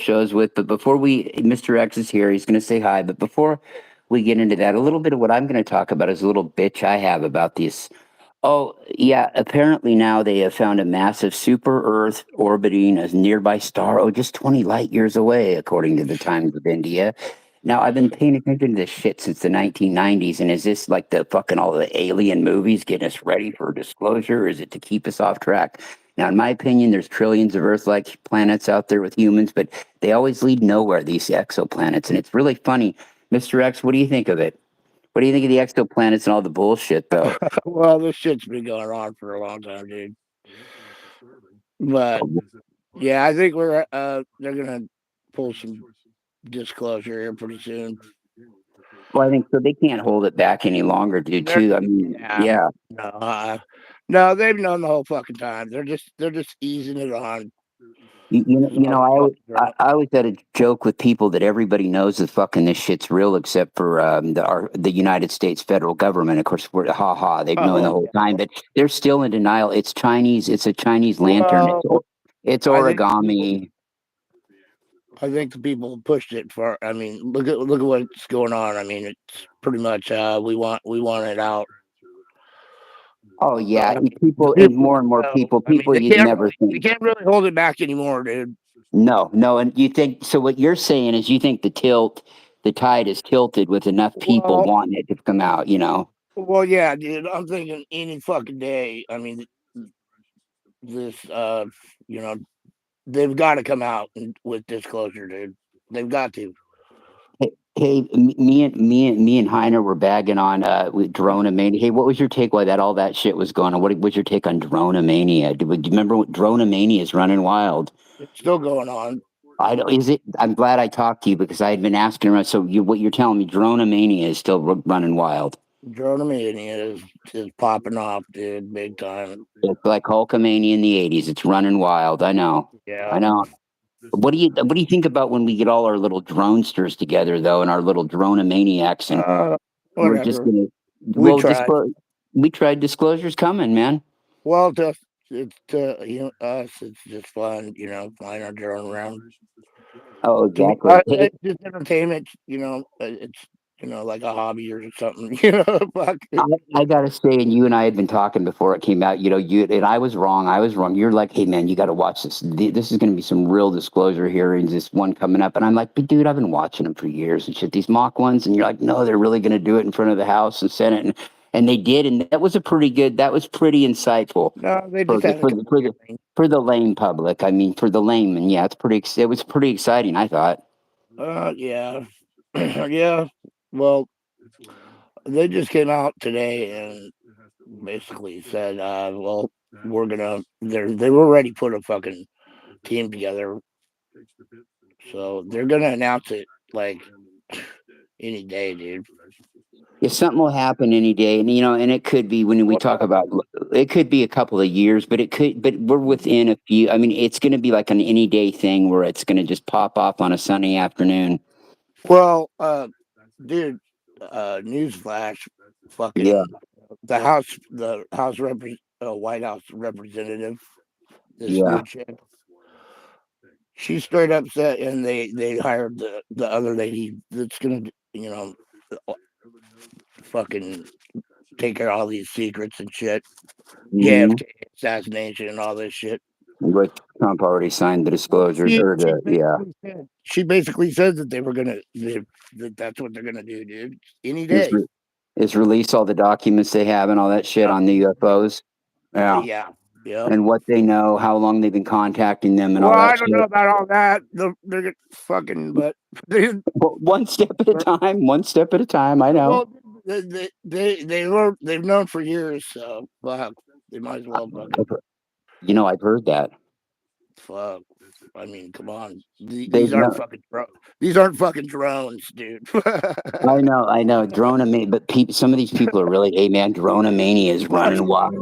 shows with. But before Mr. X is here. He's going to say hi. But before we get into that, a little bit of what I'm going to talk about is a little bitch I have about these. Oh, yeah. Apparently now they have found a massive super Earth orbiting a nearby star, oh, just 20 light years away, according to the Times of India. Now, I've been paying attention to this shit since the 1990s, and is this like the fucking all the alien movies getting us ready for disclosure, or is it to keep us off track? Now, in my opinion, there's trillions of Earth-like planets out there with humans, but they always lead nowhere, these exoplanets, and it's really funny. Mr. X, what do you think of it? What do you think of the exoplanets and all the bullshit, though? Well, this shit's been going on for a long time, dude. But yeah, I think they're gonna pull some disclosure here pretty soon. Well, I think so. They can't hold it back any longer, dude. They're Too. I mean, yeah, yeah. no, they've known the whole fucking time. They're just easing it on. You know, I Fucking always had a joke with people that everybody knows that fucking this shit's real, except for the United States federal government. Of course, we're ha ha. They've known the oh whole yeah. time, but they're still in denial. It's Chinese. It's a Chinese lantern. Well, It's I think the people origami. I think the people pushed it for. I mean, look at what's going on. I mean, it's pretty much we want it out. Oh yeah, Uh, the people and people more and more know. people. I mean, People you'd never they think. can't really hold it back anymore, dude. No, no, and you think so? What you're saying is you think the tide is tilted with enough people Well, wanting it to come out. You know. well, yeah, dude. I'm thinking any fucking day. I mean, this, you know, they've got to come out with disclosure, dude. They've got to. Hey, me and Heiner were bagging on with Droneomania. Hey, what was your take why that all that shit was going on? What was your take on Droneomania? Do you remember what Droneomania is running wild? It's still going on. I don't, is it? I'm glad I talked to you because I had been asking around. So what you're telling me, Droneomania is still running wild. Dronomania is popping off, dude, big time. It's like Hulkamania in the '80s. It's running wild. I know. I Yeah. know. What do you think about when we get all our little dronesters together though, and our little Dronomaniacs, and Uh, we're just Whatever. gonna We well tried. disclose. We tried disclosures coming, man. Well, to us, it's just fun, flying our drone around. Oh, To me, exactly. Hey, it's just entertainment. It's like a hobby or something. Fuck. I, I gotta say, and you and I had been talking before it came out. You know, you and I was wrong. I was wrong. You're like, hey man, you got to watch this. This is going to be some real disclosure hearings. This one coming up, and I'm like, but dude, I've been watching them for years and shit. These mock ones, and you're like, no, they're really going to do it in front of the House and Senate, and they did, and that was a pretty good. That was pretty insightful No, they for just the had a for couple the for the hearings. for the lame public. I mean, for the layman, yeah, it was pretty exciting. I thought. Yeah, yeah. Well, they just came out today and basically said, well, they were already put a fucking team together, so they're gonna announce it like any day, dude. Yeah, something will happen any day, and and it could be when we talk Well, about it could be a couple of years, but but we're within a few. I mean, it's going to be like an any day thing where it's going to just pop off on a sunny afternoon. well, dude, newsflash, Yeah, fucking the White House representative, this yeah. new chick, she straight up said, and they hired the other lady that's gonna, fucking take care of all these secrets and shit, Mm-hmm. JFK assassination and all this shit. Which Trump already signed the disclosures, She or she the yeah, basically said she basically said that that's what they're gonna do, dude. Any is day. is release all the documents they have and all that shit Yeah. on the UFOs. Yeah, Yeah. Yep. and what they know, how long they've been contacting them, and Well, all I that don't know shit. about all that. They're fucking, but dude, One step at a time. One step at a time. I know. well, they've known for years, so fuck, they might as well fucking I've heard that. fuck. I mean, come on, They've known. these aren't fucking drones, dude. I know. Droneomania, but some of these people are really, hey man, Droneomania is running wild.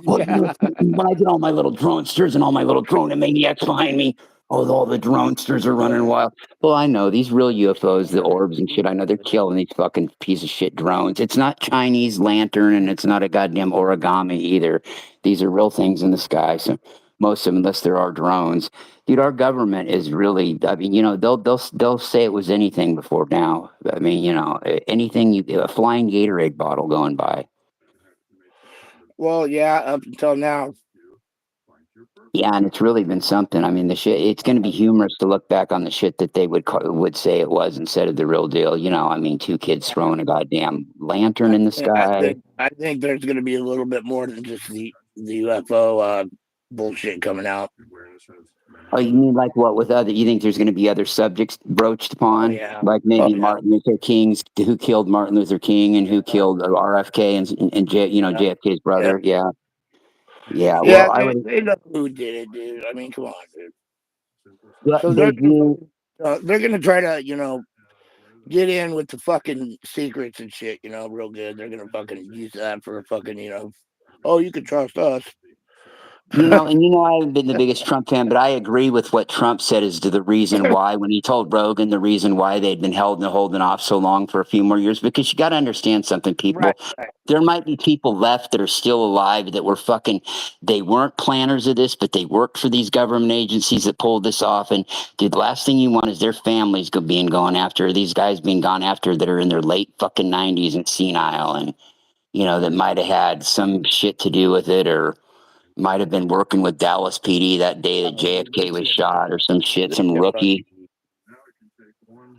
Well, Yeah. when I get all my little dronesters and all my little Droneomaniacs behind me, oh, all the dronesters are running wild. Well, I know these real UFOs, the orbs and shit. I know they're killing these fucking piece of shit drones. It's not Chinese lantern, and it's not a goddamn origami either. These are real things in the sky. So most of them, unless there are drones. Dude, our government is really. I mean, they'll say it was anything before now. I mean, anything a flying Gatorade bottle going by. Well, yeah, up until now. Yeah, and it's really been something. I mean, the shit. It's going to be humorous to look back on the shit that they would say it was instead of the real deal. I mean, two kids throwing a goddamn lantern I in the think I sky. think I think there's going to be a little bit more than just the UFO bullshit coming out. Oh, you mean like what with other? You think there's going to be other subjects broached Oh upon, yeah, like oh maybe yeah, Martin Luther King's who killed Martin Luther King and who yeah, killed RFK and yeah, JFK's yeah. brother? Yeah, yeah. Yeah, Well, I would. they know who did it, dude. I mean, come on, dude. Well, So they they're gonna do. fucking, they're gonna try to get in with the fucking secrets and shit, real good. They're gonna fucking use that for a fucking oh, you can trust us. And I haven't been the biggest Trump fan, but I agree with what Trump said as to the reason why, when he told Rogan the reason why they'd been holding off so long for a few more years. Because you got to understand something, Right, people. right. There might be people left that are still alive that were they weren't planners of this, but they worked for these government agencies that pulled this off. And dude, the last thing you want is their families being gone after, these guys being gone after that are in their late fucking 90s and senile and, that might have had some shit to do with it or might have been working with Dallas PD that day that Oh, dude, JFK was shot or some shit, some rookie.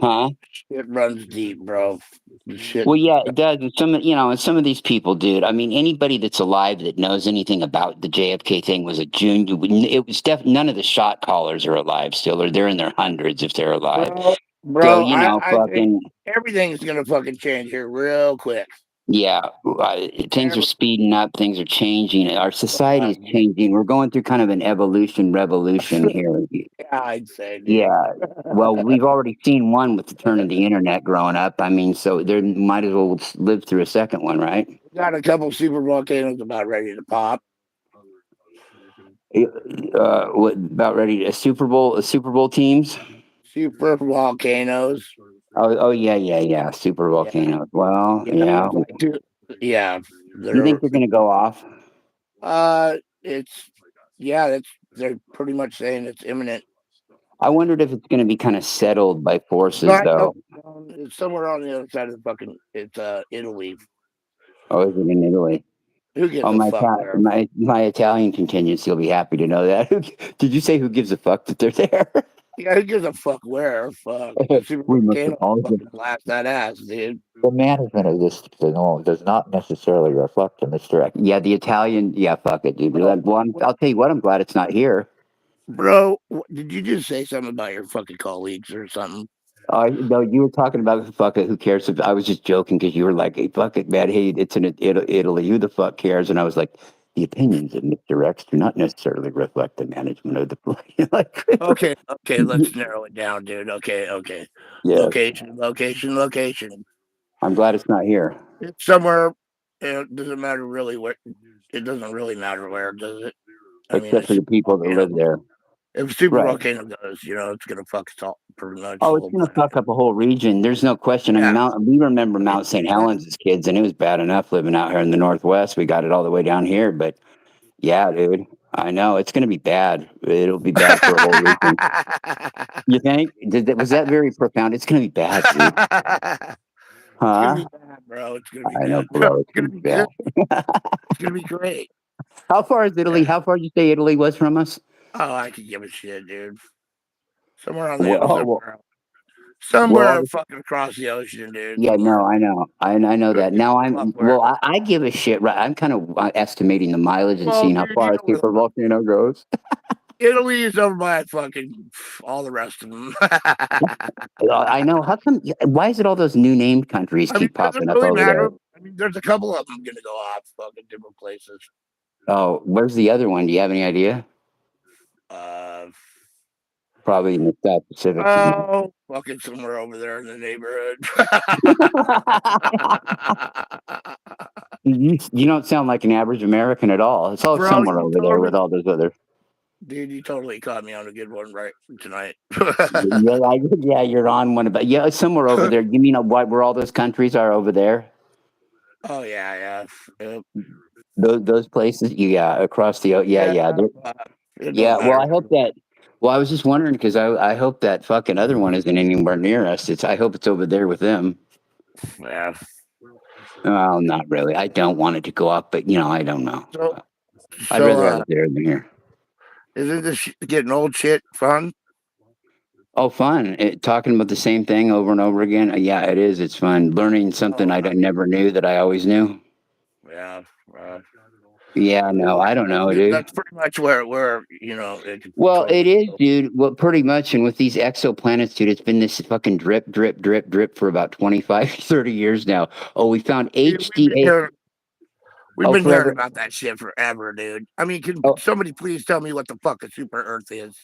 Huh? shit runs deep, bro. The shit. Well, yeah, it does. And some of these people, dude. I mean, anybody that's alive that knows anything about the JFK thing was a junior. It was none of the shot callers are alive still, or they're in their hundreds if they're alive. So, Bro, I think fucking everything's gonna fucking change here real quick. yeah, things are Every, speeding up. Things are changing. Our society is dude. changing. We're going through kind of an evolution revolution here. Yeah, I'd say, dude. Yeah. Well, we've already seen one with the turn of the internet growing up. I mean, so there might as well live through a second one, right? Got a couple super volcanoes about ready to pop. What about ready a Super Bowl teams? Super volcanoes. Oh, yeah, yeah, yeah. Super Yeah, volcanoes. Well, yeah. yeah. Yeah, You they're think they're going to go off? it's yeah, that's they're pretty much saying it's imminent. I wondered if it's going to be kind of settled by forces, Right, no, though. it's somewhere on the other side of the fucking. It's Italy. Oh, is it in Italy? Who gives Oh, a fuck where? my Italian contingency will be happy to know that. Did you say who gives a fuck that they're there? Yeah, who gives a fuck where? Fuck the super We must volcano acknowledge that fucking blast that ass, dude. the management of this signal does not necessarily reflect the misdirect. Yeah, the Italian. Yeah, fuck it, dude. Bro, Well, I'll tell you what. I'm glad it's not here. bro, did you just say something about your fucking colleagues or something? No, you were talking about fuck it. Who cares? I was just joking because you were like, "Hey, fuck it, man. Hey, it's in Italy. Who the fuck cares?" And I was like, "The opinions of Mr. X do not necessarily reflect the management of the play." Like, Okay, okay, let's narrow it down, dude. Okay, okay. yes, Location. I'm glad it's not here, It's somewhere. It doesn't matter really where. It doesn't really matter where, does it? I mean, except it's for the super people that volcano. live there. If super Right. volcano goes, it's gonna fuck stop pretty much Oh, the it's whole gonna planet. fuck up a whole region. There's no question. I mean, Yeah, We remember I mean, Mount St. Helens as kids, and it was bad enough living out here in the Northwest. We got it all the way down here, but yeah, dude, I know it's gonna be bad. It'll be bad for a whole region. You think? Was that very profound? It's gonna be bad, dude. it's gonna be Huh? bad, bro. It's gonna be I know, bad. No, bro. it's It's gonna gonna be be good. bad. It's gonna be great. How far is Italy? Yeah. How far did you say Italy was from us? Oh, I could give a shit, dude. Somewhere on the Well, somewhere well, fucking across the ocean, dude. yeah, no, Somewhere. I know, I know Who that. gives Now a fuck where? I give a shit. Right, I'm kind of estimating the mileage and Well, seeing how dude, you far a know where super volcano goes. Italy is over by fucking all the rest of them. I know. How come? Why is it all those new named countries I mean, keep does it popping up really over there? matter? I mean, there's a couple of them gonna go off fucking different places. Oh, where's the other one? Do you have any idea? Uh, Probably in the South Pacific somewhere. oh, fucking somewhere over there in the neighborhood. You don't sound like an average American at all. It's all Bro, somewhere over there with all those other. dude, you totally caught me on a good one right tonight. Yeah, you're on one about yeah somewhere over there. You mean what? Where all those countries are over there? Oh yeah, yeah, Those places? Yeah, across the yeah yeah. yeah. It Yeah, don't well, matter. I hope that. Well, I was just wondering because I hope that fucking other one isn't anywhere near us. I hope it's over there with them. Yeah. Well, not really. I don't want it to go up, but I don't know. So, I'd so, rather have it there than here. isn't this getting old shit fun? Oh, fun! Talking about the same thing over and over again. Yeah, it is. It's fun learning something Oh, I never knew that I always knew. yeah. Yeah, no, I don't know, dude. That's pretty much where it could Well, it totally is, go. dude. Well, pretty much. And with these exoplanets, dude, it's been this fucking drip, drip, drip, drip for about 25, 30 years now. Oh, we found Dude, HDA. we've Oh, been hearing forever. about that shit forever, dude. I mean, can Oh, somebody please tell me what the fuck a super Earth is?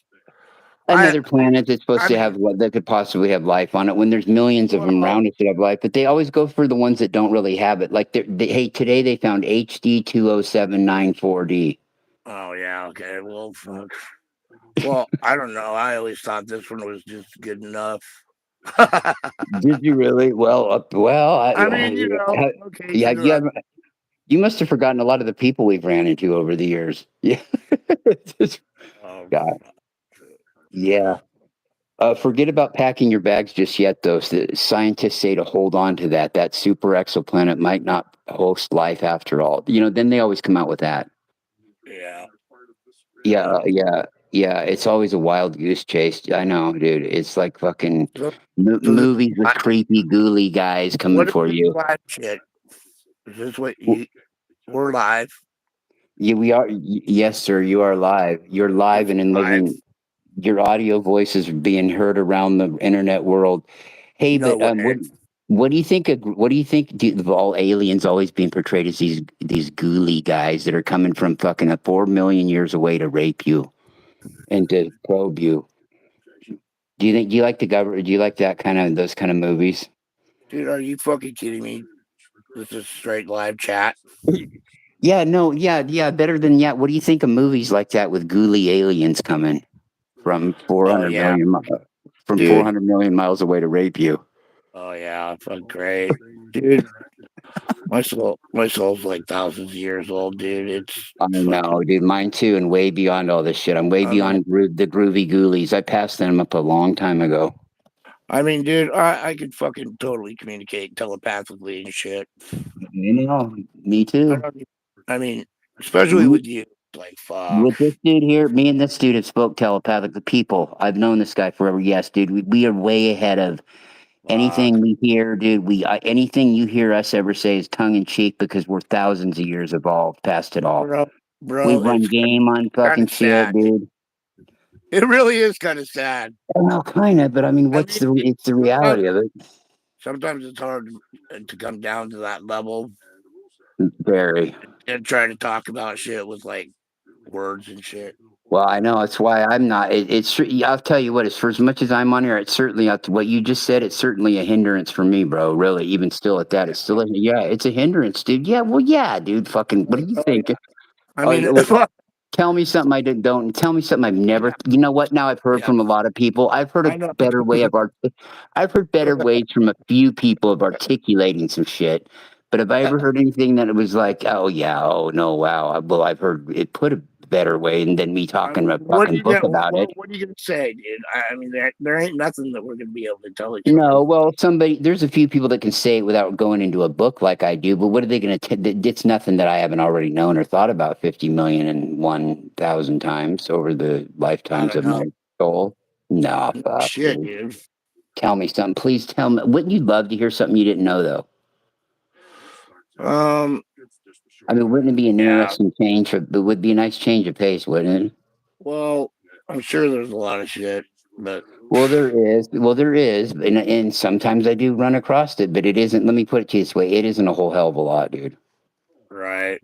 I another planet that's supposed I to have mean, what that could possibly have life on it when there's millions of them well, around it that have life, but they always go for the ones that don't really have it. Like, hey, today they found HD 20794D. oh yeah, okay, well, fuck. Well, I don't know. I always thought this one was just good enough. Did you really? Well, I mean, okay, yeah, you know, you must have forgotten a lot of the people we've ran into over the years. Yeah. Just- um, God. Yeah. Forget about packing your bags just yet, though. Scientists say to hold on to that. That super exoplanet might not host life after all. Then they always come out with that. yeah. Yeah, yeah, yeah. It's always a wild goose chase. I know, dude. It's like fucking So, so this movies with creepy, ghouly guys coming what is for this you. live shit? Is this what W- we're live? Yeah, we are. Yes, sir. You are live. You're live It's and in live. living. Your audio voice is being heard around the internet world. Hey, No but way. what do you think what do you think of all aliens always being portrayed as these ghouly guys that are coming from fucking 4 million years away to rape you and to probe you? Do you like the government? Do you like those kind of movies? Dude, are you fucking kidding me? This is straight live chat. Yeah, no, yeah, yeah, better than yeah. What do you think of movies like that with ghouly aliens coming from Oh yeah, dude. 400 million miles away to rape you? Oh yeah, fuck great, dude. My soul's like thousands of years old, dude. I It's fucking. know, dude. Mine too, and way beyond all this shit. I'm way I mean, beyond the groovy ghoulies. I passed them up a long time ago. dude, I could fucking totally communicate telepathically and shit. You know, me I too. don't. I mean, especially Me, with you. Like fuck, with this dude here, me and this dude have spoke telepathically. People, I've known this guy forever. Yes, dude, we are way ahead of fuck, anything we hear, dude. Anything you hear us ever say is tongue in cheek because we're thousands of years evolved past it all. bro. We Bro, run it's game on kind fucking of shit, sad. dude. It really is kind of sad. Well, kind of, but I mean, I mean, it's the sometimes, reality of it. sometimes it's hard to come down to that level Very. and try to talk about shit with like words and shit. Well, I know it's why I'm not. I'll tell you what. It's for as much as I'm on here. It's certainly what you just said. It's certainly a hindrance for me, bro. Really, even still at that, it's still yeah. It's a hindrance, dude. Yeah, well, yeah, dude. Fucking, what do you Oh think? yeah. I Oh, mean, tell me something I didn't don't. Tell me something I've never. yeah, You know what? Now I've heard yeah. from a lot of people. I've heard a I know. better way of art. I've heard better ways from a few people of articulating some shit. But have I ever heard anything that it was like, oh yeah, oh no, wow. Well, I've heard it put a better way than me I talking mean, a what are fucking you book gonna about it. what are you gonna say, dude? I mean, there ain't nothing that we're gonna be able to tell each other. No, well, there's a few people that can say it without going into a book like I do, but what are they going to, it's nothing that I haven't already known or thought about 50 million and 1,000 times over the I lifetimes don't of my know. soul. No, fuck, Shit, dude. dude. Tell me something. Please tell me. Wouldn't you love to hear something you didn't know, though? Um, I mean, wouldn't it be an yeah. interesting change? It would be a nice change of pace, wouldn't it? Well, I'm sure there's a lot of shit, but Well, there is. Well, there is. And sometimes I do run across it, but it isn't. Let me put it to you this way: it isn't a whole hell of a lot, dude. right.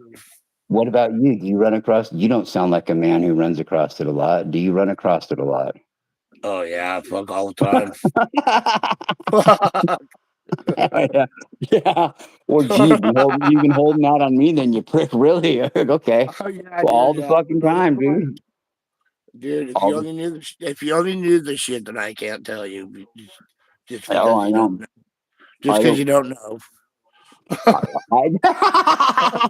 What about you? Do you run across? You don't sound like a man who runs across it a lot. Do you run across it a lot? Oh yeah, fuck all the time. Yeah, yeah. Well, gee, you've been holding out on me, then you prick. Really? Okay. Oh yeah, Well, dude. all the Yeah, fucking time, dude. dude. If All you the. only knew if you only knew the shit that I can't tell you, just Oh, because I you don't know. know, just I because don't. you don't know. I,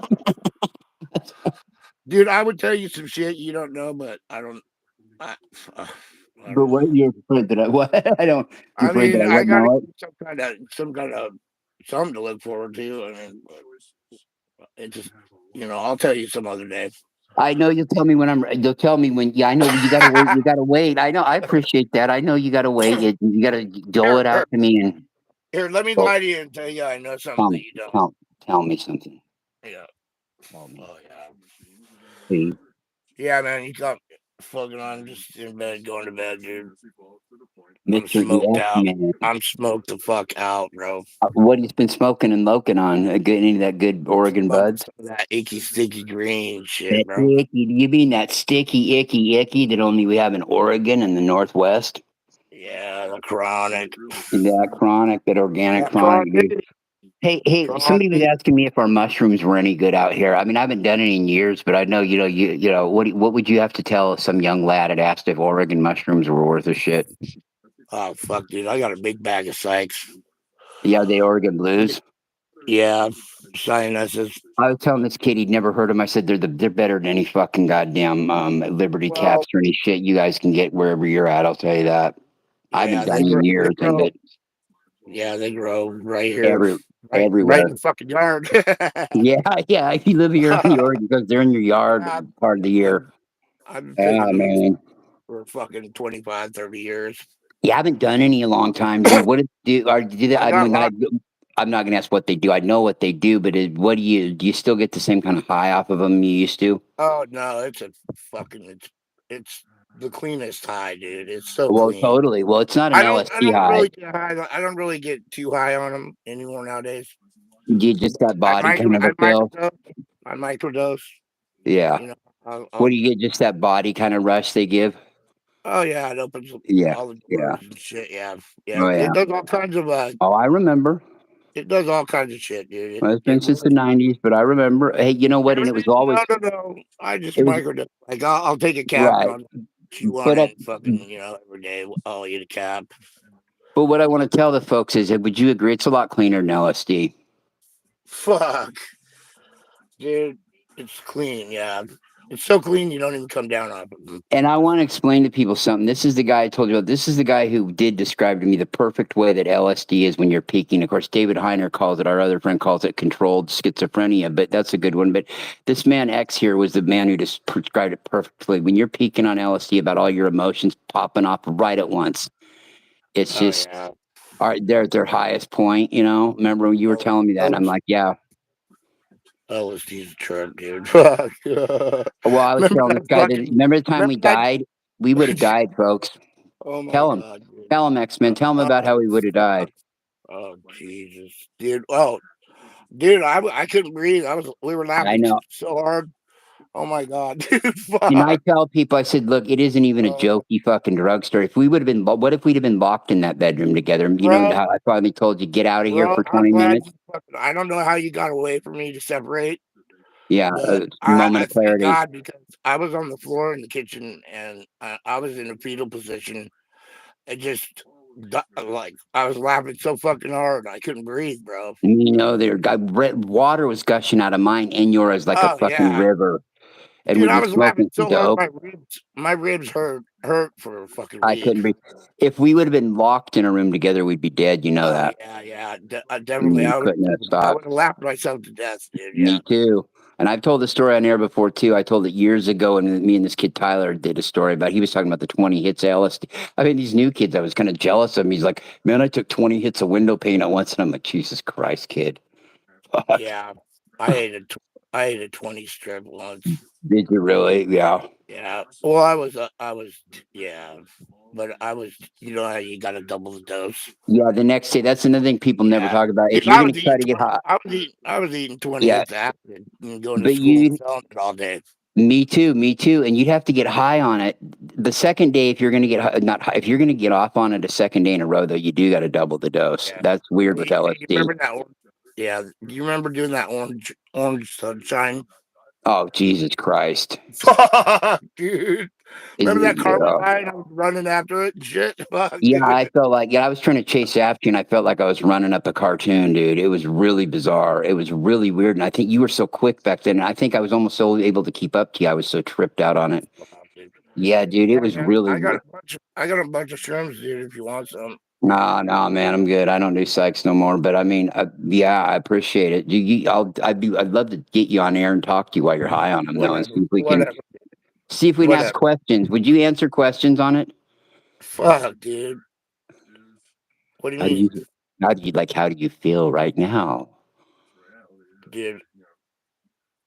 Dude, I would tell you some shit you don't know, but I don't. I, I But don't what know. you're afraid that I what? I don't. You're I afraid that mean, I I wouldn't gotta know it. give some kind of something to look forward to. I mean, it just I'll tell you some other day. I know you'll tell me when I'm. You'll tell me when. Yeah, I know you got to wait. You got to wait. I know. I appreciate that. I know you got to wait. You got to dole Here, it out to me and here, let me go. lie to you and tell you I know something Tell that me. you don't. Tell me something. Yeah. Tell me, Oh yeah. please, Yeah, man. You got fucking on just in bed, going to bed, dude. I'm Mister smoked Yes out. Man. I'm smoked the fuck out, bro. What he's been smoking and loking on? Any of that good Oregon Smoking buds? some of that icky, sticky green shit, That bro. icky. You mean that sticky, icky that only we have in Oregon and the Northwest? Yeah, the chronic. That chronic, that organic That chronic, dude. chronic. Hey, somebody was Chronic. asking me if our mushrooms were any good out here. I mean, I haven't done any in years, but I know, what would you have to tell some young lad that asked if Oregon mushrooms were worth a shit? Oh fuck, dude! I got a big bag of psychs. Yeah, the Oregon blues. Yeah, sinuses. I was telling this kid he'd never heard of them. I said they're better than any fucking goddamn Liberty Well, caps or any shit you guys can get wherever you're at. I'll tell you that. I haven't yeah, done any in they years, grow. but Yeah, they grow right here, every right in everywhere. the fucking yard. Yeah, yeah. If you live here in Oregon, because they're in your yard Yeah, part of the year. I've been Yeah, picking them man. for fucking 25, 30 years. You haven't done any in a long time, dude. What do they, I I got mean, lots. I'm not gonna ask what they do. I know what they do, but what do you still get the same kind of high off of them you used to? Oh no, it's the cleanest high, dude. It's so Well, clean. totally. Well, it's not an I LSD don't high. really get high. I don't really get too high on them anymore nowadays. You just got body kind of I a feel. microdose. I microdose. Yeah. You know, What do you get? Just that body kind of rush they give? oh yeah, it opens up Yeah. all the Yeah. doors and shit. Yeah, yeah. Oh yeah. It does all kinds of Oh, I remember. it does all kinds of shit, dude. Well, it's been It since the really. '90s, but I remember. Hey, you know what? And it was always No. I just it was microdose. Like I'll take a cap and right. I'll chew on But it. Fucking, every day I'll eat a cap. but what I want to tell the folks is that would you agree it's a lot cleaner than LSD? Fuck, dude. It's clean. Yeah, it's so clean you don't even come down on it. And I want to explain to people something. This is the guy I told you about. This is the guy who did describe to me the perfect way that LSD is when you're peaking. Of course, David Heiner calls it, our other friend calls it controlled schizophrenia, but that's a good one. But this man X here was the man who just prescribed it perfectly. When you're peaking on LSD about all your emotions popping off right at once, it's Oh just yeah. they're at their highest point, you know? Remember when you were Oh, telling me that? And I'm like, yeah. LSD's a trip, dude. Fuck. Well, I was Remember telling this that guy that fucking. remember the time we Remember that. died? We would have died, folks. Oh my Tell him. god, dude. Tell him, X-Men. Tell him about how he would have died. Oh Jesus, dude. Oh, dude, I couldn't breathe. We were I laughing know. so hard. Oh my god, dude. And I Fuck. tell people, I said, look, it isn't even a Oh, jokey fucking drugstore. If we would have been, what if we'd have been locked in that bedroom together? You know bro, how I finally told you, get out of here bro. for I'm 20 glad minutes? I don't know how you got away from me to separate, Yeah, but a moment I of thank clarity. God because I was on the floor in the kitchen and I was in a fetal position. It just like I was laughing so fucking hard I couldn't breathe, bro. And water was gushing out of mine and yours like a Oh fucking yeah, river. And dude, we'd I be was laughing smoking some so hard dope. my ribs hurt for a fucking I week. couldn't breathe. If we would have been locked in a room together, we'd be dead. You know Oh that. yeah. Definitely, You couldn't have I stopped. would have laughed myself to death, dude. Me Yeah, too. And I've told the story on air before too. I told it years ago, and me and this kid Tyler did a story about. He was talking about the 20 hits of LSD. I mean, these new kids, I was kind of jealous of him. He's like, "Man, I took 20 hits of window paint at once," and I'm like, "Jesus Christ, kid! Fuck, yeah. I ate a I ate a 20 strip once. did you really?" Yeah. Yeah. Well, yeah, but I was. You know how you got to double the dose. Yeah. The next day, that's another thing people never Yeah. talk about. If Dude, you're gonna try to get hot, I was eating 20 yeah. hits after and going to But school and you, selling it all day. me too, me too. And you'd have to get high on it. The second day, if you're gonna get not high, if you're gonna get off on it a second day in a row, though, you do got to double the dose. Yeah. That's weird with Hey, you LSD. remember that one? Yeah. Do you remember doing that orange sunshine? Oh, Jesus Christ. Fuck, dude. Remember that car was Yeah. flying? I was running after it and shit. Fuck, Yeah, dude. I felt like, I was trying to chase after you, and I felt like I was running up a cartoon, dude. It was really bizarre. It was really weird, and I think you were so quick back then. And I think I was almost so able to keep up to you. I was so tripped out on it. Yeah, dude, it Yeah, was man, really I got weird. a bunch. I got a bunch of shrooms, dude. If you want some, Nah, man, I'm good. I don't do psychs no more. But I mean, yeah, I appreciate it. I'd love to get you on air and talk to you while you're high on them, though, and whatever, whatever, see if we can ask whatever. questions. Would you answer questions on it? Fuck, dude. What do you How do you, mean, how do you feel right now? dude?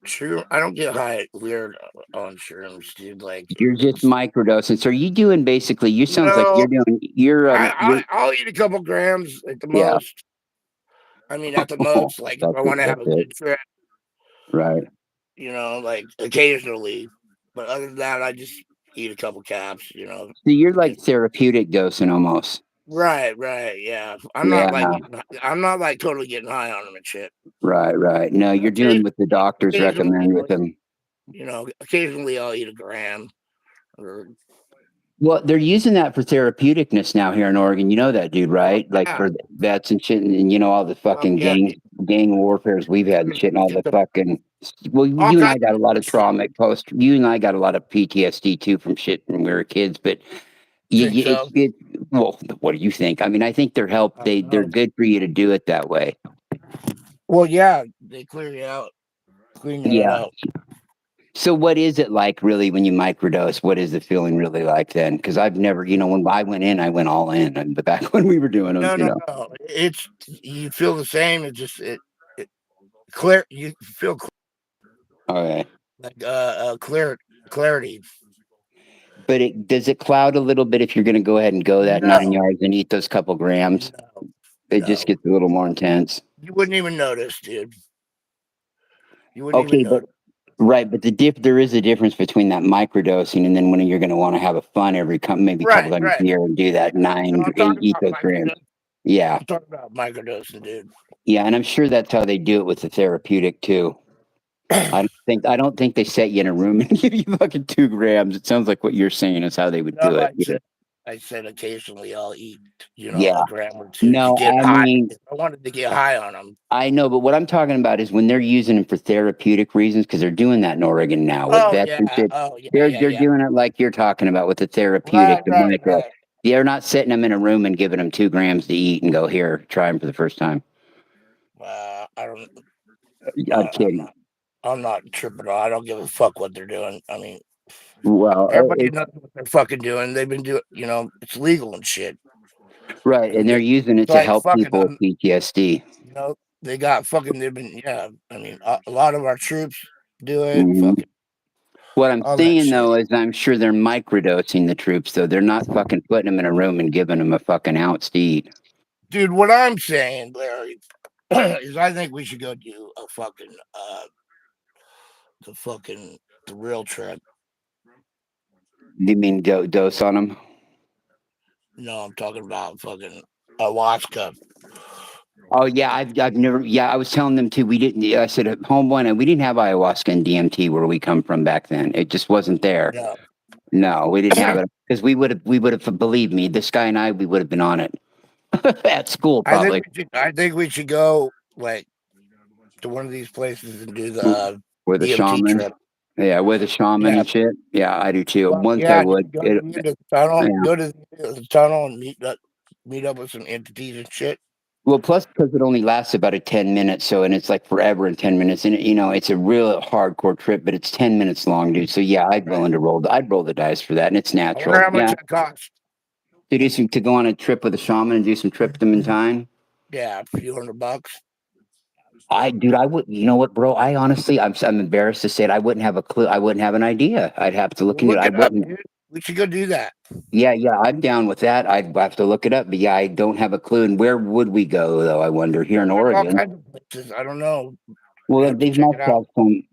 Shroom. I don't get high weird on shrooms, dude. Like, You're just microdosing. So are you doing basically? You sounds like no, you're I'll eat a couple grams at the yeah. most. I mean, at the most, like if I want to have That's a it. good trip, Right. like occasionally. But other than that, I just eat a couple caps, So you're like Just, therapeutic dosing almost. right, yeah. Yeah. I'm not like totally getting high on them and shit. Right. No, you're doing what the doctors recommend with them. Occasionally I'll eat a gram. Or, Well, they're using that for therapeuticness now here in Oregon. You know that, dude, right? Like yeah, for vets and shit, and all the fucking yeah, gang warfares we've had and shit, and all the get the fucking. Well, all you and I kinds got a lot of of shit. trauma post. You and I got a lot of PTSD too from shit when we were kids. But Think so? well, what do you think? I mean, I think I don't they're know. good for you to do it that way. Well, yeah, they clear you out, clean it Yeah. out. So what is it like really when you microdose? What is the feeling really like then? Because I've never, when I went in, I went all in. And back when we were doing them, No. It's you feel the same. It clear. You feel Okay. like clarity. But does it cloud a little bit if you're going to go ahead and go that 9 yards and eat those couple grams? No, It just no. gets a little more intense. You wouldn't even notice, dude. You wouldn't even Okay, notice. but there is a difference between that microdosing and then when you're going to want to have a fun maybe a couple times a year and do that No, I'm talking eat about those grams. microdosing. Yeah, I'm talking about microdosing, dude. yeah, and I'm sure that's how they do it with the therapeutic too. I don't think they set you in a room and give you fucking 2 grams. It sounds like what you're saying is how they would do No, it. I said occasionally I'll eat, Yeah. a gram or two to No, get I high. mean, If I wanted to get high on them. I know, but what I'm talking about is when they're using them for therapeutic reasons, because they're doing that in Oregon now with vets and shit. They're Yeah. doing it like you're talking about with the therapeutic, the micro. Right. They're not setting them in a room and giving them 2 grams to eat and go here, try them for the first time. I don't. I'm kidding. I'm not tripping. I don't give a fuck what they're doing. I mean, Well, everybody knows what they're fucking doing. They've been doing. It's legal and shit. right, and they're using it It's to like help fucking. people with PTSD. They got fucking. They've been. Yeah. I mean, a lot of our troops do it. Mhm. Fucking What I'm all that saying shit. though is I'm sure they're microdosing the troops, though. They're not fucking putting them in a room and giving them a fucking ounce to eat. Dude, what I'm saying, Larry, is I think we should go do a fucking the real trip. You mean dose on them? No, I'm talking about fucking ayahuasca. Oh yeah, I've never. Yeah, I was telling them too. We didn't. I said homeboy, and we didn't have ayahuasca and DMT where we come from back then. It just wasn't there. No. No, we didn't have it because we would have. Believe me, this guy and I, we would have been on it at school probably I think we should go like to one of these places and do the with a DMT shaman. trip. Yeah, with a shaman and shit. Yeah, I do too. Well, Once I yeah, would. go to the end of the tunnel. Yeah. Go to the, end of the tunnel and meet up with some entities and shit. Well, plus because it only lasts about 10 minutes, and it's like forever in 10 minutes, and it's a real hardcore trip, but it's 10 minutes long, dude. So yeah, I'd roll the dice for that, and it's I natural. wonder how much Yeah, that costs. to go on a trip with a shaman and do some tryptophan in time. Yeah, a few $100. I would. You know what, bro? I honestly, I'm embarrassed to say it. I wouldn't have a clue. I wouldn't have an idea. I'd have to look into it. I Look it up, wouldn't. dude. We should go do that. Yeah, I'm down with that. I'd have to look it up, but yeah, I don't have a clue. And where would we go though? I wonder. Here in There's all Oregon. kinds of places. I don't know. Well, Have to check it out.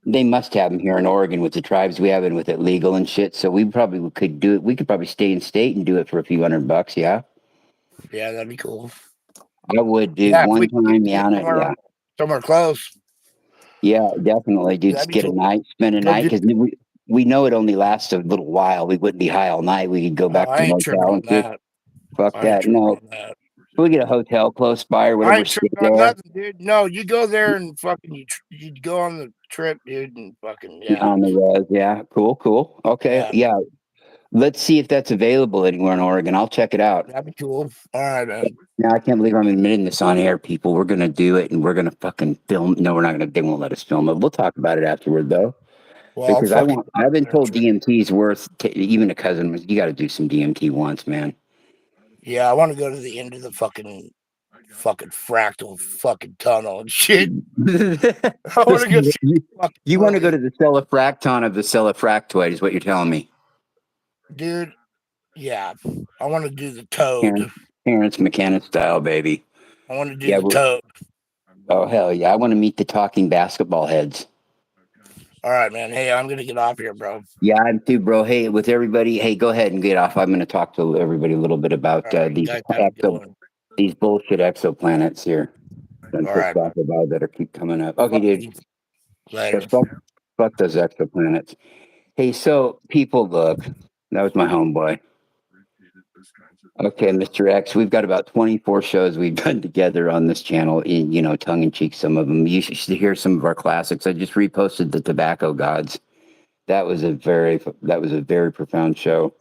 They must have them here in Oregon with the tribes we have and with it legal and shit. So we probably could do it. We could probably stay in state and do it for a few $100. Yeah, Yeah, that'd be cool. I would do Yeah, if one we could time. do it Yeah, somewhere close. Yeah, definitely, dude. That'd be Get a cool. night, spend a Go night, do. because we know it only lasts a little while. We wouldn't be high all night. We could go Oh, back I to ain't tripping motel on and shit. that. Fuck I ain't that. tripping No, on that. we get a hotel close by or I whatever. ain't Stay tripping on there nothing, dude. No, you go there and fucking you go on the trip, dude, and fucking yeah, on the road. Yeah, cool. Okay, yeah, yeah. Let's see if that's available anywhere in Oregon. I'll check it out. that'd be cool. All right, man. Now I can't believe I'm admitting this on air, people. We're gonna do it, and we're gonna fucking film. No, we're not gonna. They won't let us film it. We'll talk about it afterward, though, Well, I'll because I fucking want. I've been told trip. DMT's worth. Even a cousin, you got to do some DMT once, man. Yeah, I want to go to the end of the fucking fractal fucking tunnel and shit. I want to go see you fucking you want to go world, to the celefracton of the celefractoid, is what you're telling me. dude. Yeah, I want to do the toad. Terrence, Terrence McKenna style, baby. I want to do Yeah. the toad. Oh hell yeah! I want to meet the talking basketball heads. All right, man. Hey, I'm gonna get off here, bro. Yeah, I'm too, bro. Hey, with everybody, hey, go ahead and get off. I'm going to talk to everybody a little bit about All right, you guys have a good one. these bullshit exoplanets here. I'm All pissed right, off about that are keep coming up. Okay, fuck dude. you. Yeah, Later. fuck those exoplanets. Hey, so people, look, that was my homeboy. Okay, Mr. X, we've got about 24 shows we've done together on this channel, in tongue in cheek. Some of them. You should hear some of our classics. I just reposted the Tobacco Gods. That was a very profound show.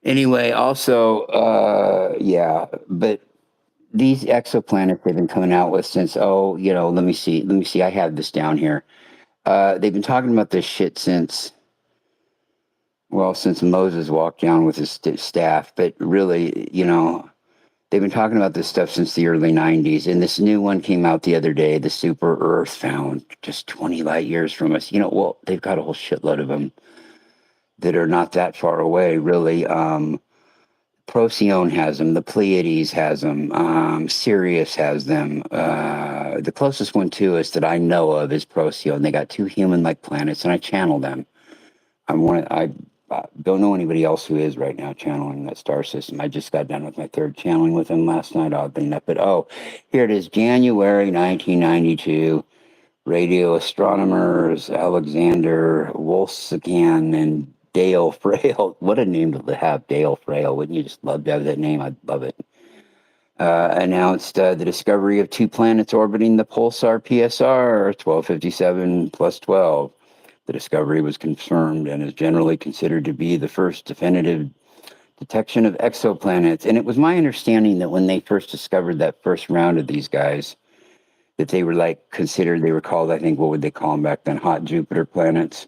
Anyway, also, yeah, but these exoplanets they've been coming out with since, let me see, I have this down here. They've been talking about this shit since Moses walked down with his staff, but really, they've been talking about this stuff since the early 90s. And this new one came out the other day, the super Earth found just 20 light years from us. Well, they've got a whole shitload of them that are not that far away, really. Procyon has them. The Pleiades has them. Sirius has them. The closest one to us that I know of is Procyon. They got two human-like planets, and I channel them. I don't know anybody else who is right now channeling that star system. I just got done with my third channeling with them last night, oddly enough. But here it is, January 1992. Radio astronomers Alexander Wolfsagan and Dale Frail. What a name to have, Dale Frail. Wouldn't you just love to have that name? I'd love it. Announced the discovery of two planets orbiting the pulsar PSR 1257 plus 12. The discovery was confirmed and is generally considered to be the first definitive detection of exoplanets. And it was my understanding that when they first discovered that first round of these guys, that they were they were called, I think, what would they call them back then? Hot Jupiter planets.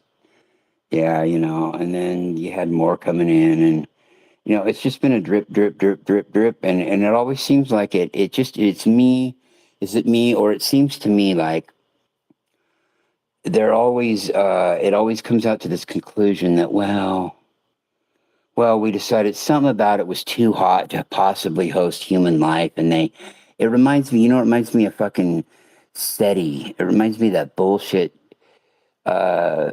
Yeah, and then you had more coming in, and it's just been a drip, drip, drip, drip, drip, and it always seems like it's me. Is it me, or it seems to me like it always comes out to this conclusion that we decided something about it was too hot to possibly host human life, and it reminds me, it reminds me of fucking SETI. It reminds me of that bullshit uh,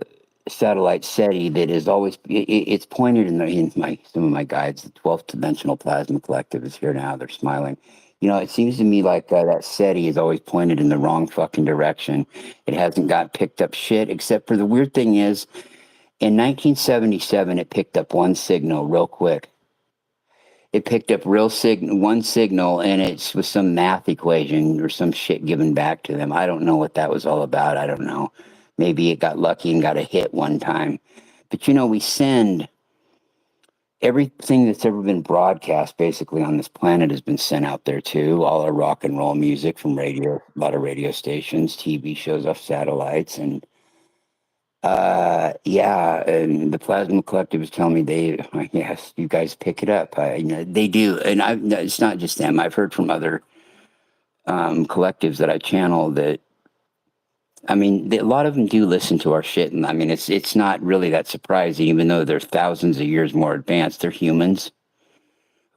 satellite SETI that is always it's pointed in some of my guides. The 12th dimensional plasma collective is here now. They're smiling. It seems to me like that SETI is always pointed in the wrong fucking direction. It hasn't got picked up shit, except for the weird thing is, in 1977, it picked up one signal real quick. It picked up one signal, and it was some math equation or some shit given back to them. I don't know what that was all about. I don't know. Maybe it got lucky and got a hit one time. But we send everything that's ever been broadcast basically on this planet has been sent out there too. All our rock and roll music from radio, a lot of radio stations, TV shows off satellites, and yeah, and the Plasma Collective was telling me yes, you guys pick it up. They do, and it's not just them. I've heard from other collectives that I channel that. I mean, a lot of them do listen to our shit, and I mean, it's not really that surprising, even though they're thousands of years more advanced. They're humans.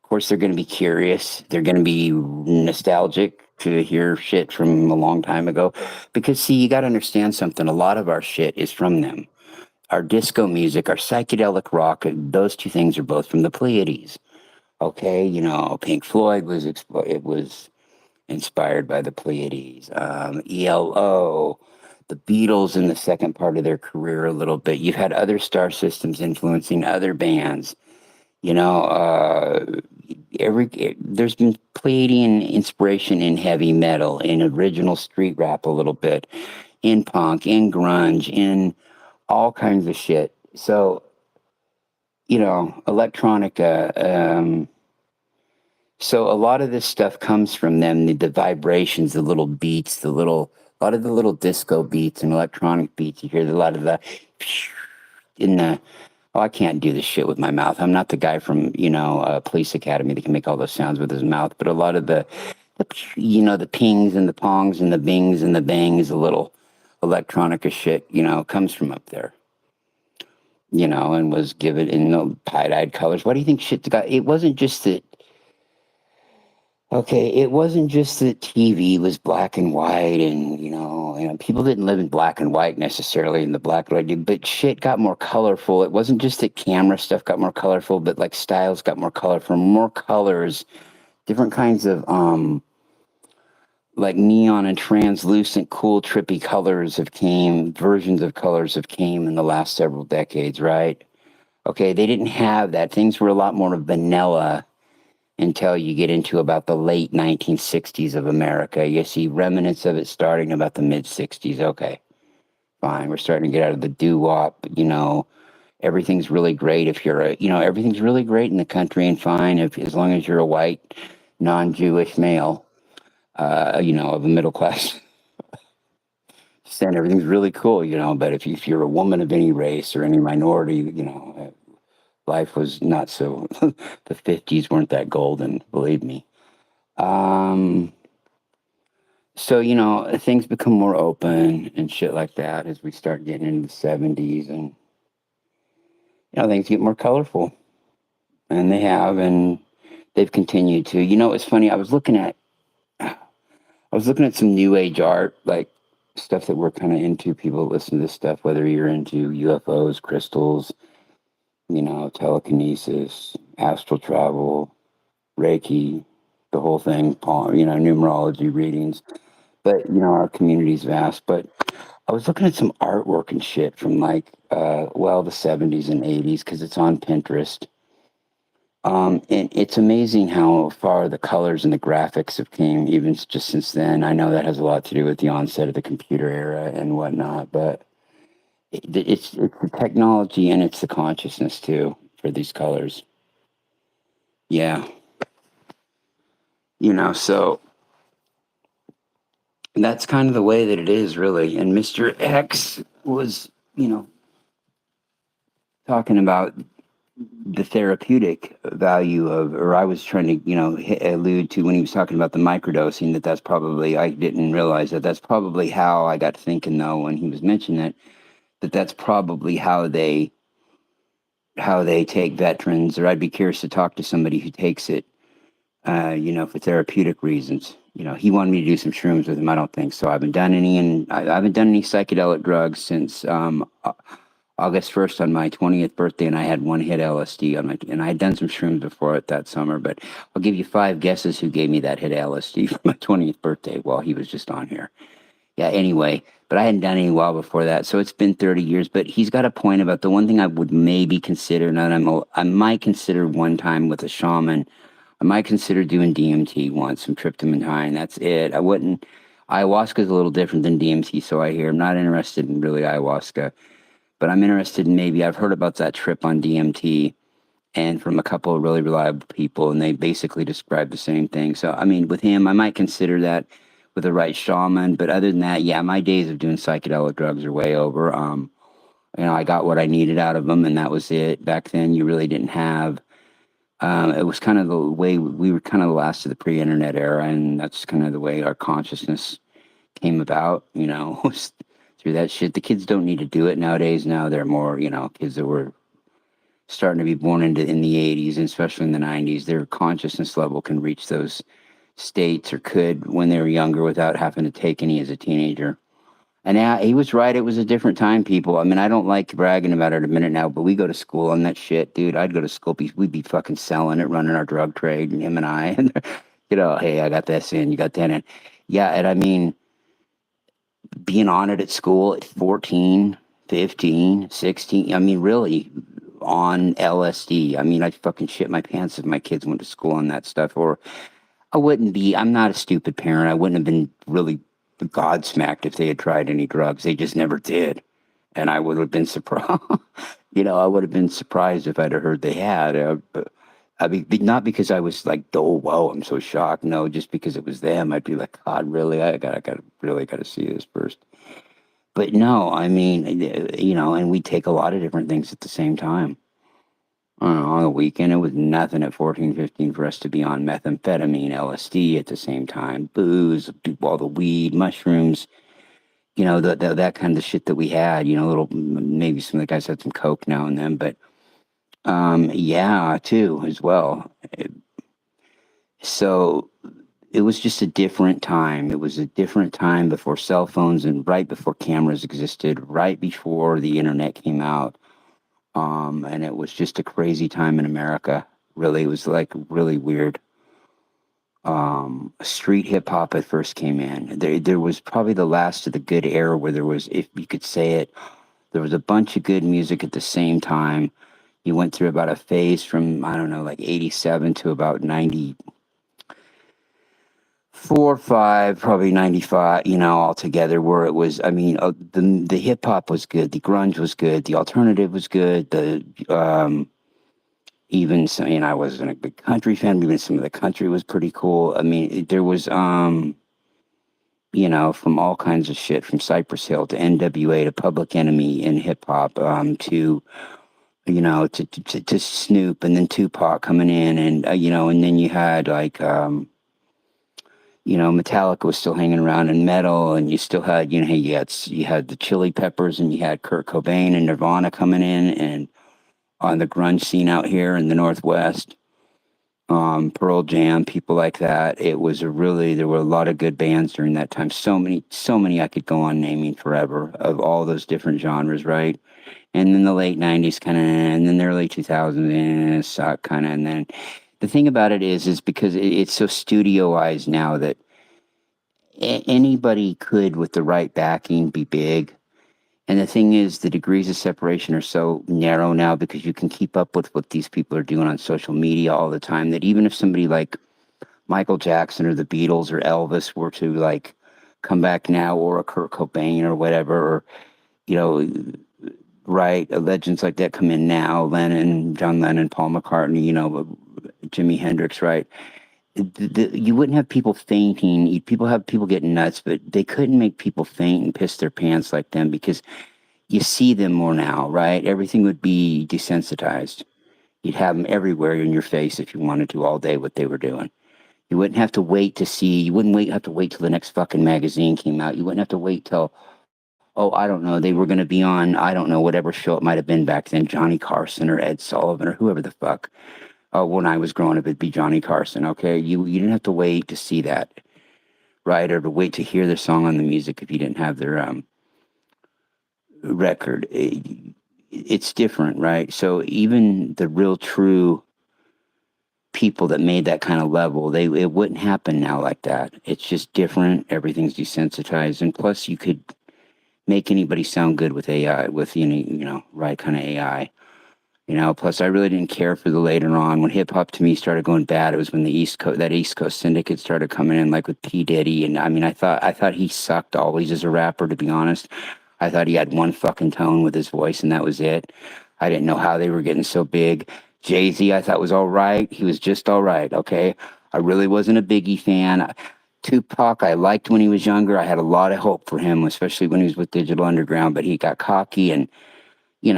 Of course, they're going to be curious. They're going to be nostalgic to hear shit from a long time ago, because see, you got to understand something. A lot of our shit is from them. Our disco music, our psychedelic rock, those two things are both from the Pleiades. Okay, Pink Floyd it was inspired by the Pleiades. ELO, the Beatles in the second part of their career a little bit. You've had other star systems influencing other bands. You know, there's been Pleiadian inspiration in heavy metal, in original street rap a little bit, in punk, in grunge, in all kinds of shit. So, you know, electronica. So a lot of this stuff comes from them, the vibrations, the little beats, a lot of the little disco beats and electronic beats. You hear a lot of the in the. Oh, I can't do this shit with my mouth. I'm not the guy from, you know, Police Academy that can make all those sounds with his mouth. But a lot of the you know, the pings and the pongs and the bings and the bangs, a little electronica shit, you know, comes from up there. You know, and was given in pie-dyed colors. Why do you think shit got? It wasn't just that. Okay, it wasn't just that TV was black and white, and you know, people didn't live in black and white necessarily in the black and white, but shit got more colorful. It wasn't just that camera stuff got more colorful, but like styles got more colorful, more colors, different kinds of like neon and translucent, cool, trippy versions of colors have came in the last several decades, right? Okay, they didn't have that. Things were a lot more vanilla until you get into about the late 1960s of America. You see remnants of it starting about the mid 60s. Okay, fine. We're starting to get out of the doo-wop, you know. Everything's really great if you're everything's really great in the country and fine as long as you're a white, non-Jewish male, you know, of a middle class. Then everything's really cool, you know. But if you're a woman of any race or any minority, you know, life was not so. The 50s weren't that golden, believe me. So, you know, things become more open and shit like that as we start getting into the 70s, and, you know, things get more colorful. And they have, and they've continued to. You know, it's funny, I was looking at some new age art, like stuff that we're kind of into. People listen to this stuff, whether you're into UFOs, crystals, you know, telekinesis, astral travel, Reiki, the whole thing, you know, numerology readings. But, you know, our community's vast. But I was looking at some artwork and shit from like, the 70s and 80s because it's on Pinterest. And it's amazing how far the colors and the graphics have came even just since then. I know that has a lot to do with the onset of the computer era and whatnot, but it's the technology and it's the consciousness too for these colors. Yeah. You know, so that's kind of the way that it is, really. And Mr. X was, you know, talking about the therapeutic value of, or I was trying to, you know, allude to when he was talking about the microdosing, that's probably, I didn't realize that that's probably how I got thinking though, when he was mentioning it, that's probably how they take veterans, or I'd be curious to talk to somebody who takes it, you know, for therapeutic reasons. You know, he wanted me to do some shrooms with him. I don't think so. I haven't done any, and I haven't done any psychedelic drugs since August 1st on my 20th birthday, and I had one hit LSD on and I had done some shrooms before it that summer, but I'll give you 5 guesses who gave me that hit LSD for my 20th birthday while he was just on here. Yeah, anyway, but I hadn't done any while before that, so it's been 30 years, but he's got a point about the one thing I would maybe consider, I might consider one time with a shaman, I might consider doing DMT once, some tryptamine high, and that's it. I wouldn't, ayahuasca is a little different than DMT, so I hear. I'm not interested in really ayahuasca. But I'm interested in maybe, I've heard about that trip on DMT and from a couple of really reliable people, and they basically described the same thing. So, I mean, with him, I might consider that with the right shaman. But other than that, yeah, my days of doing psychedelic drugs are way over. You know, I got what I needed out of them, and that was it. Back then, you really didn't have. It was kind of the way we were kind of the last of the pre-internet era, and that's kind of the way our consciousness came about, you know, through that shit. The kids don't need to do it nowadays. Now they're more, you know, kids that were starting to be born in the 80s and especially in the 90s, their consciousness level can reach those states, or could when they were younger, without having to take any as a teenager. And yeah, he was right. It was a different time, people. I mean, I don't like bragging about it a minute now, but we go to school on that shit, dude. I'd go to school. We'd be fucking selling it, running our drug trade, and him and I. And, you know, hey, I got this in, you got that in. Yeah, and I mean, being on it at school at 14, 15, 16. I mean, really on LSD. I mean, I'd fucking shit my pants if my kids went to school on that stuff. Or I'm not a stupid parent. I wouldn't have been really godsmacked if they had tried any drugs. They just never did. And I would have been surprised. I would have been surprised if I'd have heard they had. But I mean, not because I was like, oh, whoa, I'm so shocked. No, just because it was them. I'd be like, God, really? I really got to see this first. But no, I mean, and we take a lot of different things at the same time. I don't know, on the weekend, it was nothing at 14, 15 for us to be on methamphetamine, LSD at the same time, booze, all the weed, mushrooms, that kind of shit that we had, maybe some of the guys had some coke now and then, but yeah, too, as well. So it was just a different time. It was a different time before cell phones and right before cameras existed, right before the internet came out. And it was just a crazy time in America. Really, it was like really weird. Street hip hop at first came in. There was probably the last of the good era where there was, if you could say it, there was a bunch of good music at the same time. You went through about a phase from, I don't know, like 87 to about 94, 5, probably 95, altogether, where it was, I mean, the hip hop was good, the grunge was good, the alternative was good, even some, I wasn't a big country fan, but even some of the country was pretty cool. I mean, there was, from all kinds of shit, from Cypress Hill to NWA to Public Enemy in hip hop, to Snoop, and then Tupac coming in, and and then you had like, Metallica was still hanging around in metal, and you still had, you had the Chili Peppers, and you had Kurt Cobain and Nirvana coming in, and on the grunge scene out here in the Northwest, Pearl Jam, people like that. There were a lot of good bands during that time. So many I could go on naming forever of all those different genres, right? And then the late 90s kind of, and then the early 2000s suck kind of. And then the thing about it is because it's so studioized now that anybody could, with the right backing, be big. And the thing is, the degrees of separation are so narrow now because you can keep up with what these people are doing on social media all the time, that even if somebody like Michael Jackson or the Beatles or Elvis were to like come back now, or a Kurt Cobain or whatever, or, right, legends like that come in now, John Lennon, Paul McCartney, Jimi Hendrix, right? You wouldn't have people fainting. People getting nuts, but they couldn't make people faint and piss their pants like them, because you see them more now, right? Everything would be desensitized. You'd have them everywhere in your face if you wanted to all day, what they were doing. You wouldn't have to wait to see. You wouldn't have to wait till the next fucking magazine came out. You wouldn't have to wait till, oh, I don't know, they were going to be on, I don't know, whatever show it might have been back then, Johnny Carson or Ed Sullivan or whoever the fuck. When I was growing up, it'd be Johnny Carson. Okay, you didn't have to wait to see that, right, or to wait to hear their song on the music if you didn't have their record. It's different, right? So even the real true people that made that kind of level, it wouldn't happen now like that. It's just different. Everything's desensitized, and plus you could make anybody sound good with AI, with right kind of AI. Plus I really didn't care for the later on when hip hop to me started going bad. It was when the East Coast syndicate started coming in, like with P Diddy, and I mean I thought he sucked always as a rapper, to be honest. I thought he had one fucking tone with his voice, and that was it. I didn't know how they were getting so big. Jay-Z, I thought was all right. He was just all right, okay? I really wasn't a Biggie fan. Tupac, I liked when he was younger. I had a lot of hope for him, especially when he was with Digital Underground, but he got cocky and, he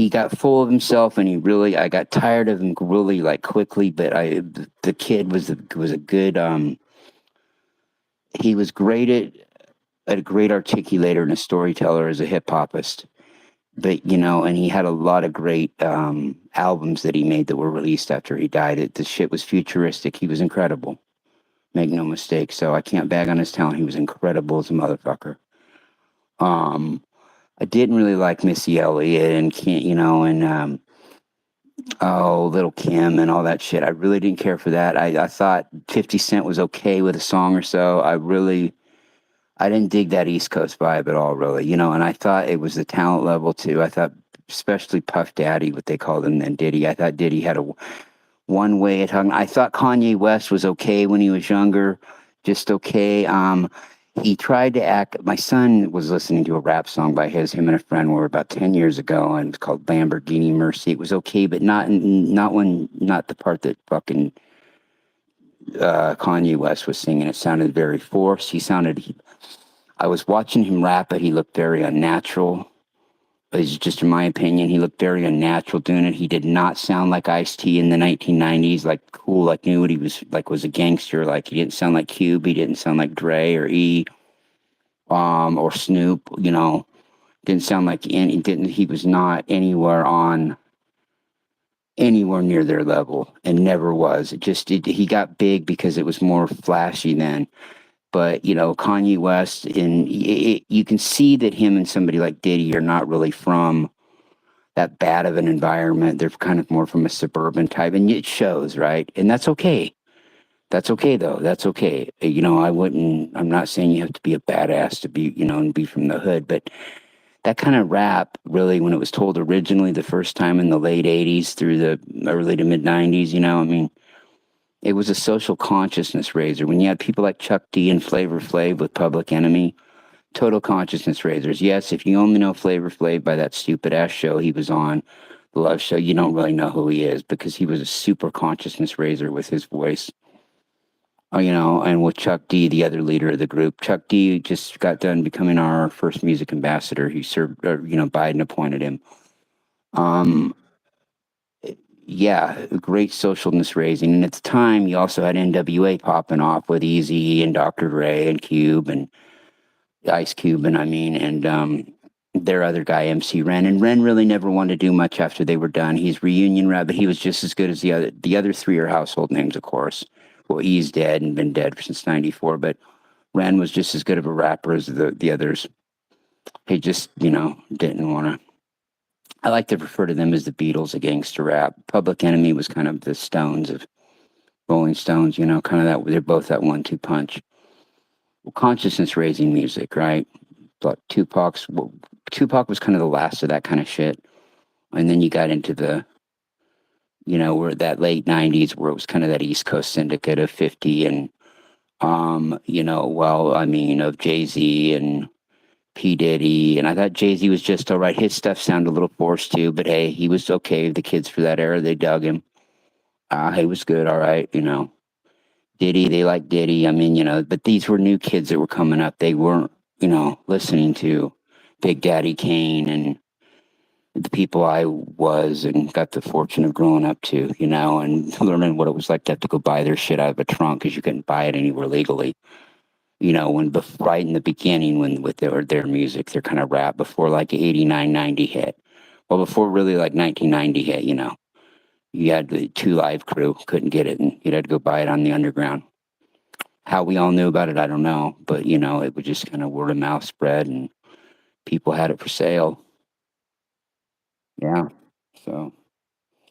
got full of himself, and I got tired of him really like quickly, but the kid was a good, he was great at a great articulator and a storyteller as a hip hopist. But and he had a lot of great albums that he made that were released after he died. The shit was futuristic. He was incredible, make no mistake. So I can't bag on his talent. He was incredible as a motherfucker. I didn't really like Missy Elliott and Oh, Little Kim and all that shit. I really didn't care for that. I thought 50 Cent was okay with a song or so. I didn't dig that East Coast vibe at all, really. And I thought it was the talent level too. I thought, especially Puff Daddy, what they called him, and Diddy. I thought Diddy had a one way at talking. I thought Kanye West was okay when he was younger, just okay. He tried to act. My son was listening to a rap song by him and a friend were about 10 years ago, and it's called Lamborghini Mercy. It was okay, but not the part that fucking Kanye West was singing. It sounded very forced. I was watching him rap, but he looked very unnatural. It's just in my opinion, he looked very unnatural doing it. He did not sound like Ice-T in the 1990s, like cool, like knew what he was like, was a gangster. Like he didn't sound like Cube, he didn't sound like Dre or or Snoop. Didn't sound like any. Didn't he was not anywhere near their level, and never was. He got big because it was more flashy then. But Kanye West, and you can see that him and somebody like Diddy are not really from that bad of an environment. They're kind of more from a suburban type, and it shows, right? And that's okay. That's okay, though. That's okay. I'm not saying you have to be a badass to be, and be from the hood, but that kind of rap, really, when it was told originally the first time in the late 80s through the early to mid 90s, it was a social consciousness raiser. When you had people like Chuck D and Flavor Flav with Public Enemy, total consciousness raisers. Yes, if you only know Flavor Flav by that stupid ass show he was on, the Love Show, you don't really know who he is because he was a super consciousness raiser with his voice. And with Chuck D, the other leader of the group. Chuck D just got done becoming our first music ambassador. He served, Biden appointed him. Yeah, great socialness raising. And at the time, you also had NWA popping off with Eazy and Dr. Dre and Cube and Ice Cube, and their other guy, MC Ren. And Ren really never wanted to do much after they were done. He's reunion rap, but he was just as good as the other three are household names, of course. Well, E's dead and been dead since '94, but Ren was just as good of a rapper as the others. He just, didn't want to. I like to refer to them as the Beatles of gangster rap. Public Enemy was kind of the Stones of Rolling Stones, kind of that. They're both that 1-2 punch. Well, consciousness raising music, right? But Tupac was kind of the last of that kind of shit. And then you got into the, where that late 90s where it was kind of that East Coast syndicate of 50 and, of Jay-Z and P. Diddy. And I thought Jay-Z was just all right. His stuff sounded a little forced too, but hey, he was okay. The kids for that era, they dug him. He was good, all right, Diddy, they liked Diddy. But these were new kids that were coming up. They weren't, listening to Big Daddy Kane and the people I was and got the fortune of growing up to, and learning what it was like to have to go buy their shit out of a trunk because you couldn't buy it anywhere legally. Right in the beginning, with their music, their kind of rap before like 89, 90 hit. Well, before really like 1990 hit, you had the Two Live Crew, couldn't get it, and you had to go buy it on the underground. How we all knew about it, I don't know, but it would just kind of word of mouth spread, and people had it for sale. Yeah, so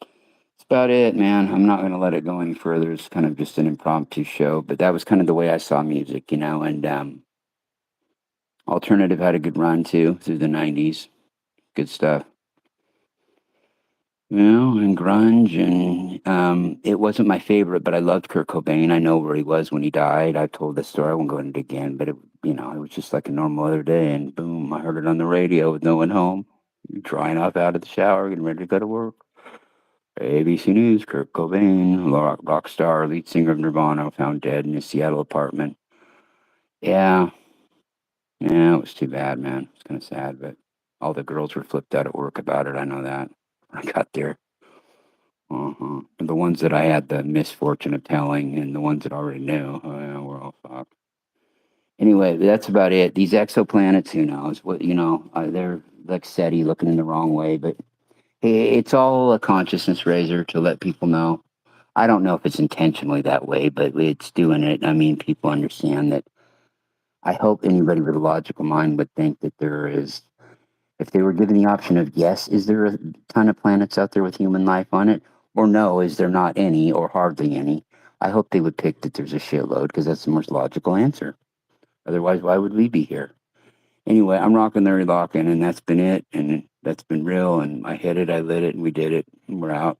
that's about it, man. I'm not going to let it go any further. It's kind of just an impromptu show, but that was kind of the way I saw music, and alternative had a good run too through the 90s. Good stuff. And grunge, and it wasn't my favorite, but I loved Kurt Cobain. I know where he was when he died. I've told this story. I won't go into it again, but it was just like a normal other day, and boom, I heard it on the radio with no one home, drying up out of the shower, getting ready to go to work. ABC News: Kurt Cobain, rock star, lead singer of Nirvana, found dead in his Seattle apartment. Yeah, it was too bad, man. It's kind of sad, but all the girls were flipped out at work about it. I know that. I got there. The ones that I had the misfortune of telling, and the ones that already knew, oh yeah, we're all fucked. Anyway, that's about it. These exoplanets, who knows? They're like SETI looking in the wrong way, but it's all a consciousness raiser to let people know. I don't know if it's intentionally that way, but it's doing it. People understand that. I hope anybody with a logical mind would think that there is If they were given the option of yes, is there a ton of planets out there with human life on it? Or no, is there not any or hardly any? I hope they would pick that there's a shitload because that's the most logical answer. Otherwise, why would we be here? Anyway, I'm rocking Larry Lockin', and that's been it, and that's been real, and I hit it, I lit it, and we did it, and we're out.